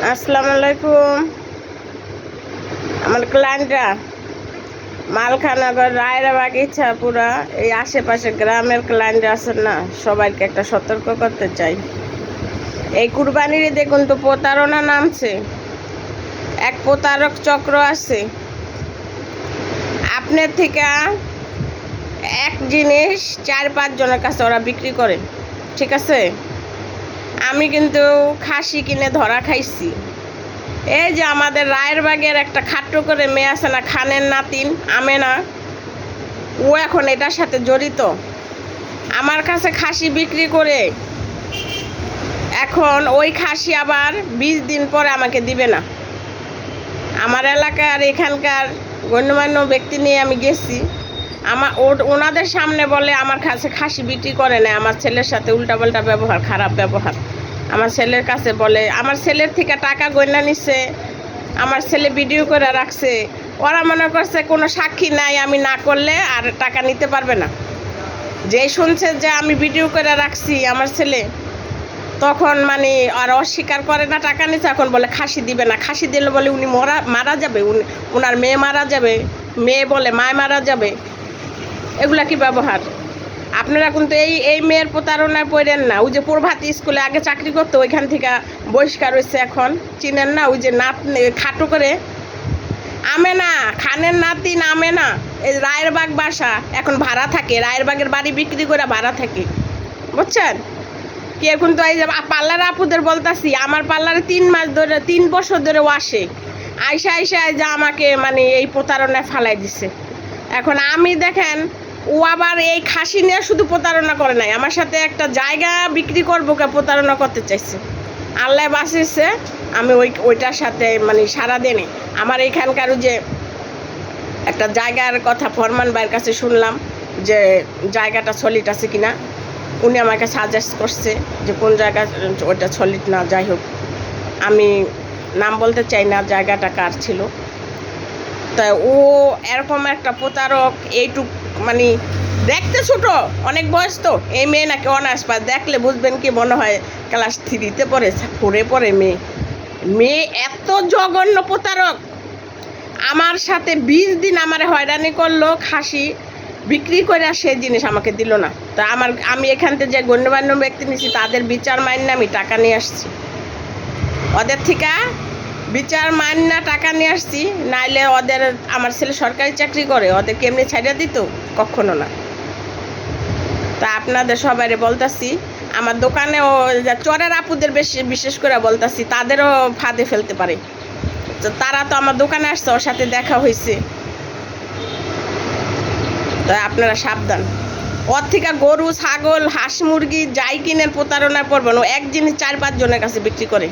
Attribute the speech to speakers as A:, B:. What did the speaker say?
A: আসসালামু আলাইকুম। আমার ক্লায়েন্টরা মালখানগর, রায়রা বাগিচা, পুরা এই আশেপাশে গ্রামের ক্লায়েন্ট আছেন না, সবাইকে একটা সতর্ক করতে চাই। এই কুরবানির দেখুন তো প্রতারণা নামছে, এক প্রতারক চক্র আছে। আপনার থেকে এক জিনিস 4-5 জনের কাছে ওরা বিক্রি করে, ঠিক আছে? আমি কিন্তু খাসি কিনে ধরা খাইছি। এই যে আমাদের রায়েরবাগের একটা খাট্ট করে মেয়ে আছে না, খানের নাতিন আমেনা, ও এখন এটার সাথে জড়িত। আমার কাছে খাসি বিক্রি করে এখন ওই খাসি আবার 20 দিন পরে আমাকে দিবে না। আমার এলাকার এখানকার গণ্যমান্য ব্যক্তি নিয়ে আমি গেছি, ওনাদের সামনে বলে আমার কাছে খাসি বিক্রি করে না। আমার ছেলের সাথে উল্টাপাল্টা ব্যবহার, খারাপ ব্যবহার। আমার ছেলের কাছে বলে আমার ছেলের থেকে টাকা গয়না নিচ্ছে, আমার ছেলে ভিডিও করে রাখছে। ওরা মনে করছে কোনো সাক্ষী নাই, আমি না করলে আর টাকা নিতে পারবে না। যে শুনছে যে আমি ভিডিও করে রাখছি আমার ছেলে, তখন মানে আর অস্বীকার করে না, টাকা নিচ্ছে। এখন বলে খাসি দিবে না, খাসি দিলে বলে উনি মারা যাবে, ওনার মেয়ে মারা যাবে, মেয়ে বলে মায় মারা যাবে। এগুলা কি ব্যবহার? আপনারা কিন্তু এই মেয়ের প্রতারণায় পড়েন না। ওই যে প্রভাতী স্কুলে আগে চাকরি করতো, ওইখান থেকে বহিষ্কার হয়েছে, এখন চিনেন না? ওই যে খাটো করে আমেনা, খানের নাতি আমেনা, এই রায়েরবাগ বাসা, এখন ভাড়া থাকে। রায়েরবাগের বাড়ি বিক্রি করে ভাড়া থাকে, বুঝছেন? কেউ কিন্তু এই যে পার্লার আপুদের বলতাছি, আমার পার্লারে 3 বছর ধরে ও আসে, আইসা যে আমাকে মানে এই প্রতারণায় ফালাই দিছে। এখন আমি দেখেন, ও আবার এই খাসি নিয়ে শুধু প্রতারণা করে নাই, আমার সাথে একটা জায়গা বিক্রি করবো কে প্রতারণা করতে চাইছে। আল্লাহ বাঁচিয়েছে, আমি ওইটার সাথে মানে সারা দিনে আমার এইখানকার যে একটা জায়গার কথা ফরমান ভাইয়ের কাছে শুনলাম যে জায়গাটা সলিড আছে কিনা। উনি আমাকে সাজেস্ট করছে যে কোন জায়গা ওইটা সলিড না। যাই হোক, আমি নাম বলতে চাই না জায়গাটা কার ছিল। তা ও এরকম একটা প্রতারক। এইটুক মানে দেখতে ছোট, অনেক বয়স তো। এই মেয়ে নাকি অনার্স পাস, দেখলে বুঝবেন কি মনে হয় ক্লাস 3-তে পড়ে মেয়ে এত জঘন্য প্রতারক। আমার সাথে 20 দিন আমার হয়রানি করলো, খাসি বিক্রি করে সেই জিনিস আমাকে দিল না। তা আমি এখান থেকে যে গণ্যমান্য ব্যক্তি নিয়েছি তাদের বিচার মাইন্যা আমি টাকা নিয়ে আসছি, ওদের থেকে বিচার মাইন্যা টাকা নিয়ে আসছি। নাইলে ওদের, আমার ছেলে সরকারি চাকরি করে, ওদের কেমনি ছাইড়া দিত? কখনো না। তা আপনাদের সবাইরে বলতাছি, আমার দোকানেও চরের আপুদের বিশেষ করে বলতাছি, তাদেরও ফাঁদে ফেলতে পারে। তো তারা তো আমার দোকানে আসছে, ওর সাথে দেখা হয়েছে। তো আপনারা সাবধান। ওর থেকে গরু, ছাগল, হাঁস, মুরগি যাই কিনে প্রতারণায় পড়বেন। ও এক জিনিস 4-5 জনের কাছে বিক্রি করে।